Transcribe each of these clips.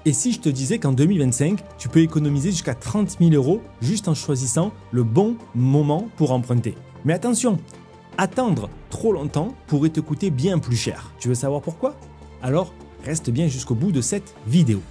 Et si je te disais qu'en 2025, tu peux économiser jusqu'à 30 000 € juste en choisissant le bon moment pour emprunter? Mais attention, attendre trop longtemps pourrait te coûter bien plus cher. Tu veux savoir pourquoi? Alors, reste bien jusqu'au bout de cette vidéo.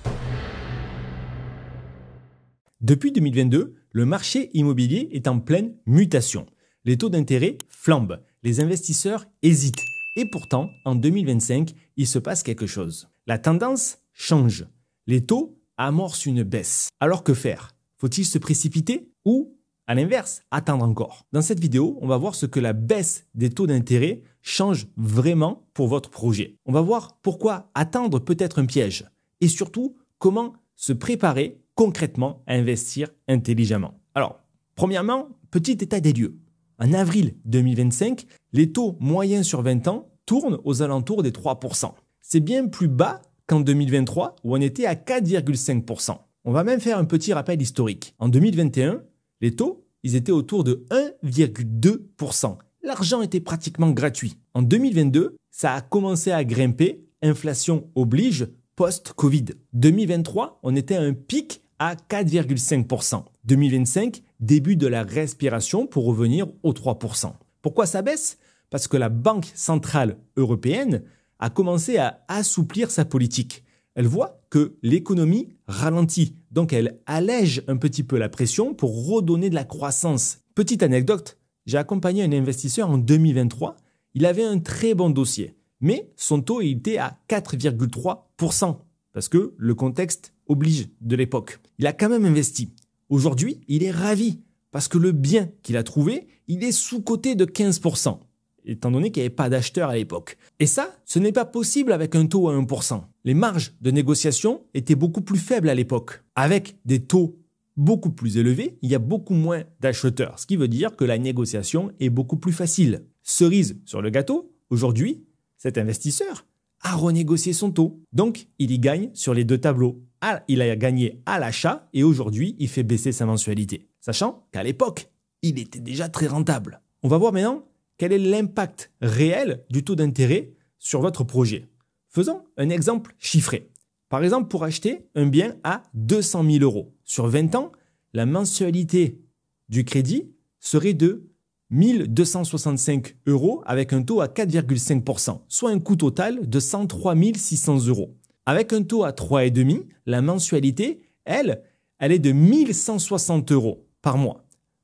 Depuis 2022, le marché immobilier est en pleine mutation. Les taux d'intérêt flambent, les investisseurs hésitent. Et pourtant, en 2025, il se passe quelque chose. La tendance change. Les taux amorcent une baisse. Alors que faire? Faut-il se précipiter ou, à l'inverse, attendre encore? Dans cette vidéo, on va voir ce que la baisse des taux d'intérêt change vraiment pour votre projet. On va voir pourquoi attendre peut être un piège et surtout comment se préparer concrètement à investir intelligemment. Alors, premièrement, petit état des lieux. En avril 2025, les taux moyens sur 20 ans tournent aux alentours des 3%. C'est bien plus bas qu'en 2023 où on était à 4,5%. On va même faire un petit rappel historique. En 2021, les taux, ils étaient autour de 1,2%. L'argent était pratiquement gratuit. En 2022, ça a commencé à grimper, inflation oblige, post-Covid. 2023, on était à un pic à 4,5%. 2025, début de la respiration pour revenir aux 3%. Pourquoi ça baisse? Parce que la Banque centrale européenne a commencé à assouplir sa politique. Elle voit que l'économie ralentit, donc elle allège un petit peu la pression pour redonner de la croissance. Petite anecdote, j'ai accompagné un investisseur en 2023, il avait un très bon dossier, mais son taux était à 4,3%, parce que le contexte oblige de l'époque. Il a quand même investi. Aujourd'hui, il est ravi, parce que le bien qu'il a trouvé, il est sous-coté de 15%. Étant donné qu'il n'y avait pas d'acheteurs à l'époque. Et ça, ce n'est pas possible avec un taux à 1%. Les marges de négociation étaient beaucoup plus faibles à l'époque. Avec des taux beaucoup plus élevés, il y a beaucoup moins d'acheteurs, ce qui veut dire que la négociation est beaucoup plus facile. Cerise sur le gâteau, aujourd'hui, cet investisseur a renégocié son taux. Donc, il y gagne sur les deux tableaux. Il a gagné à l'achat et aujourd'hui, il fait baisser sa mensualité. Sachant qu'à l'époque, il était déjà très rentable. On va voir maintenant quel est l'impact réel du taux d'intérêt sur votre projet. Faisons un exemple chiffré. Par exemple, pour acheter un bien à 200 000 €. Sur 20 ans, la mensualité du crédit serait de 1 265 € avec un taux à 4,5%, soit un coût total de 103 600 €. Avec un taux à 3,5%, la mensualité, elle est de 1 160 € par mois.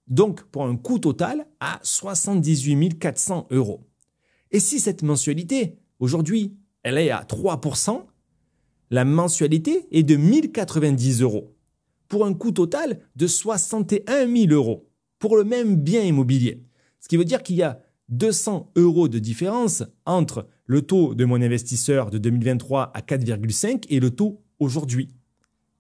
Donc, pour un coût total à 78 400 €. Et si cette mensualité, aujourd'hui, elle est à 3%, la mensualité est de 1 090 €, pour un coût total de 61 000 € pour le même bien immobilier. Ce qui veut dire qu'il y a 200 € de différence entre le taux de mon investisseur de 2023 à 4,5 et le taux aujourd'hui.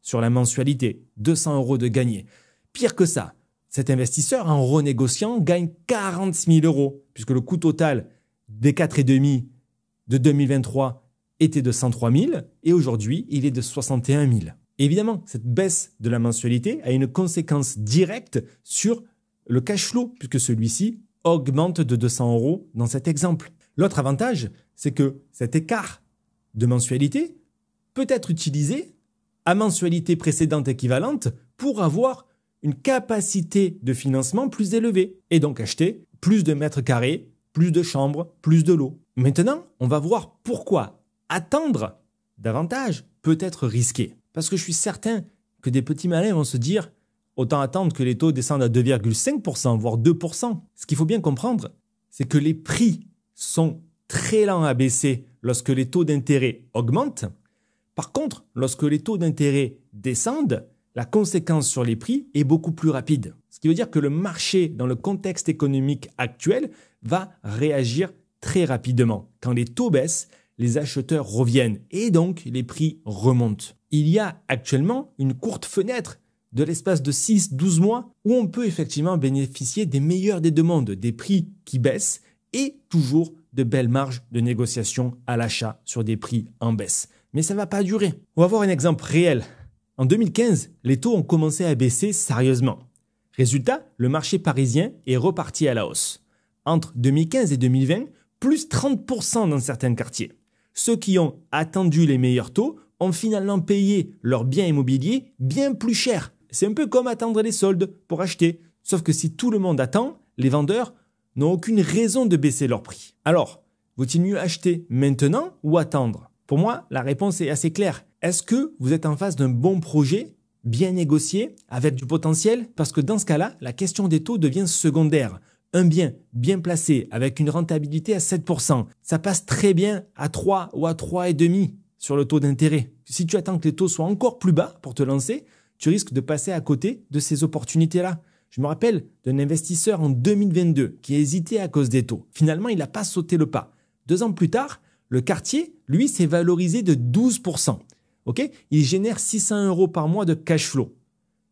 Sur la mensualité, 200 € de gagné. Pire que ça, cet investisseur, en renégociant, gagne 40 000 €, puisque le coût total des 4,5 de 2023 était de 103 000 et aujourd'hui, il est de 61 000. Évidemment, cette baisse de la mensualité a une conséquence directe sur le cash flow, puisque celui-ci augmente de 200 € dans cet exemple. L'autre avantage, c'est que cet écart de mensualité peut être utilisé à mensualité précédente équivalente pour avoir une capacité de financement plus élevée et donc acheter plus de mètres carrés, plus de chambres, plus de lots. Maintenant, on va voir pourquoi attendre davantage peut être risqué. Parce que je suis certain que des petits malins vont se dire autant attendre que les taux descendent à 2,5%, voire 2%. Ce qu'il faut bien comprendre, c'est que les prix sont très lents à baisser lorsque les taux d'intérêt augmentent. Par contre, lorsque les taux d'intérêt descendent, la conséquence sur les prix est beaucoup plus rapide. Ce qui veut dire que le marché, dans le contexte économique actuel, va réagir très rapidement. Quand les taux baissent, les acheteurs reviennent et donc les prix remontent. Il y a actuellement une courte fenêtre de l'espace de 6-12 mois où on peut effectivement bénéficier des meilleurs des deux mondes, des prix qui baissent et toujours de belles marges de négociation à l'achat sur des prix en baisse. Mais ça ne va pas durer. On va voir un exemple réel. En 2015, les taux ont commencé à baisser sérieusement. Résultat, le marché parisien est reparti à la hausse. Entre 2015 et 2020, plus 30% dans certains quartiers. Ceux qui ont attendu les meilleurs taux ont finalement payé leurs biens immobiliers bien plus cher. C'est un peu comme attendre les soldes pour acheter. Sauf que si tout le monde attend, les vendeurs n'ont aucune raison de baisser leur prix. Alors, vaut-il mieux acheter maintenant ou attendre? Pour moi, la réponse est assez claire. Est-ce que vous êtes en face d'un bon projet, bien négocié, avec du potentiel? Parce que dans ce cas-là, la question des taux devient secondaire. Un bien bien placé avec une rentabilité à 7%, ça passe très bien à 3 ou à 3,5 sur le taux d'intérêt. Si tu attends que les taux soient encore plus bas pour te lancer, tu risques de passer à côté de ces opportunités-là. Je me rappelle d'un investisseur en 2022 qui a hésité à cause des taux. Finalement, il n'a pas sauté le pas. 2 ans plus tard, le quartier, lui, s'est valorisé de 12%. Il génère 600 € par mois de cash flow.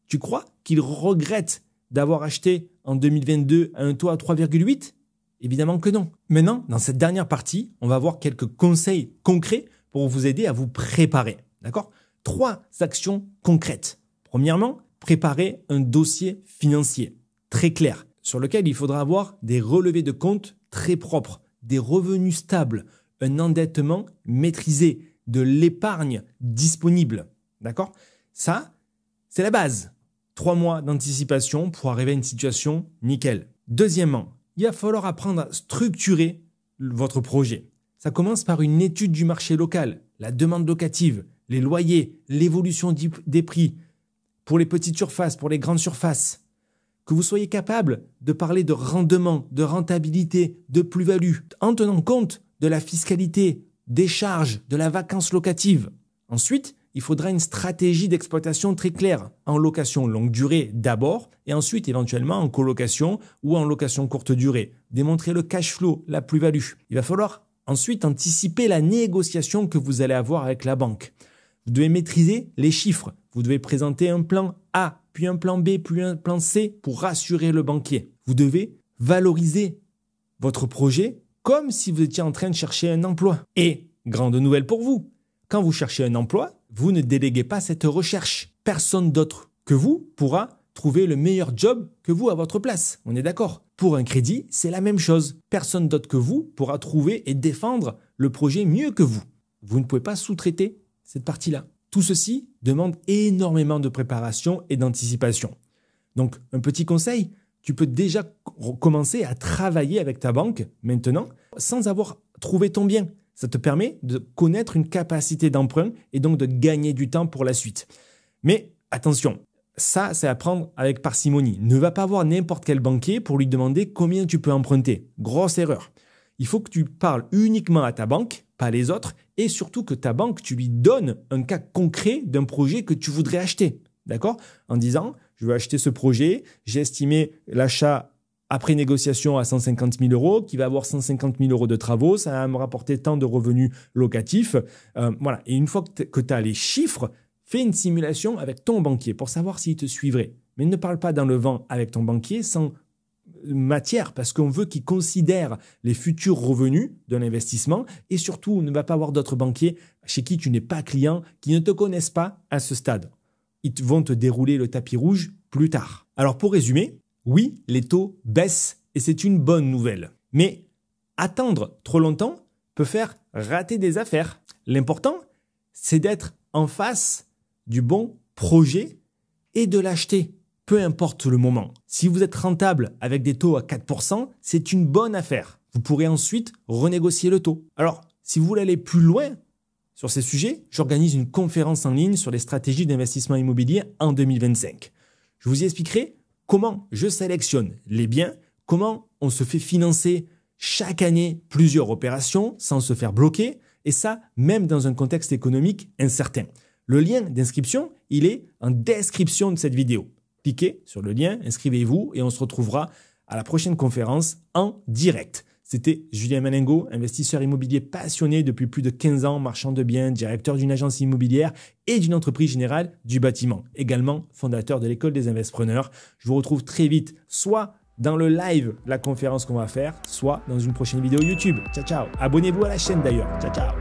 Tu crois qu'il regrette d'avoir acheté en 2022 à un taux à 3,8? Évidemment que non. Maintenant, dans cette dernière partie, on va voir quelques conseils concrets pour vous aider à vous préparer. D'accord? 3 actions concrètes. Premièrement, préparer un dossier financier très clair sur lequel il faudra avoir des relevés de compte très propres, des revenus stables, un endettement maîtrisé, de l'épargne disponible. D'accord? Ça, c'est la base. 3 mois d'anticipation pour arriver à une situation nickel. Deuxièmement, il va falloir apprendre à structurer votre projet. Ça commence par une étude du marché local, la demande locative, les loyers, l'évolution des prix pour les petites surfaces, pour les grandes surfaces. Que vous soyez capable de parler de rendement, de rentabilité, de plus-value, en tenant compte de la fiscalité, des charges, de la vacance locative. Ensuite, il faudra une stratégie d'exploitation très claire, en location longue durée d'abord, et ensuite éventuellement en colocation ou en location courte durée. Démontrer le cash flow, la plus-value. Il va falloir ensuite anticiper la négociation que vous allez avoir avec la banque. Vous devez maîtriser les chiffres. Vous devez présenter un plan A, puis un plan B, puis un plan C pour rassurer le banquier. Vous devez valoriser votre projet comme si vous étiez en train de chercher un emploi. Et, grande nouvelle pour vous, quand vous cherchez un emploi, vous ne déléguez pas cette recherche. Personne d'autre que vous pourra trouver le meilleur job que vous à votre place. On est d'accord? Pour un crédit, c'est la même chose. Personne d'autre que vous pourra trouver et défendre le projet mieux que vous. Vous ne pouvez pas sous-traiter cette partie-là. Tout ceci demande énormément de préparation et d'anticipation. Donc, un petit conseil, tu peux déjà commencer à travailler avec ta banque maintenant sans avoir trouvé ton bien. Ça te permet de connaître une capacité d'emprunt et donc de gagner du temps pour la suite. Mais attention, ça, c'est à prendre avec parcimonie. Ne va pas voir n'importe quel banquier pour lui demander combien tu peux emprunter. Grosse erreur. Il faut que tu parles uniquement à ta banque, pas les autres, et surtout que ta banque, tu lui donnes un cas concret d'un projet que tu voudrais acheter. D'accord? En disant, je veux acheter ce projet, j'ai estimé l'achat après négociation à 150 000 €, qui va avoir 150 000 € de travaux, ça va me rapporter tant de revenus locatifs. Voilà. Et une fois que tu as les chiffres, fais une simulation avec ton banquier pour savoir s'il te suivrait. Mais ne parle pas dans le vent avec ton banquier sans matière, parce qu'on veut qu'il considère les futurs revenus de l'investissement et surtout ne va pas avoir d'autres banquiers chez qui tu n'es pas client, qui ne te connaissent pas à ce stade. Ils vont te dérouler le tapis rouge plus tard. Alors pour résumer, oui, les taux baissent et c'est une bonne nouvelle. Mais attendre trop longtemps peut faire rater des affaires. L'important, c'est d'être en face du bon projet et de l'acheter. Peu importe le moment. Si vous êtes rentable avec des taux à 4%, c'est une bonne affaire. Vous pourrez ensuite renégocier le taux. Alors, si vous voulez aller plus loin sur ces sujets, j'organise une conférence en ligne sur les stratégies d'investissement immobilier en 2025. Je vous y expliquerai comment je sélectionne les biens, comment on se fait financer chaque année plusieurs opérations sans se faire bloquer, et ça, même dans un contexte économique incertain. Le lien d'inscription, il est en description de cette vidéo. Cliquez sur le lien, inscrivez-vous et on se retrouvera à la prochaine conférence en direct. C'était Julien Malengo, investisseur immobilier passionné depuis plus de 15 ans, marchand de biens, directeur d'une agence immobilière et d'une entreprise générale du bâtiment. Également fondateur de l'école des Investpreneurs. Je vous retrouve très vite, soit dans le live, la conférence qu'on va faire, soit dans une prochaine vidéo YouTube. Ciao, ciao. Abonnez-vous à la chaîne d'ailleurs. Ciao, ciao.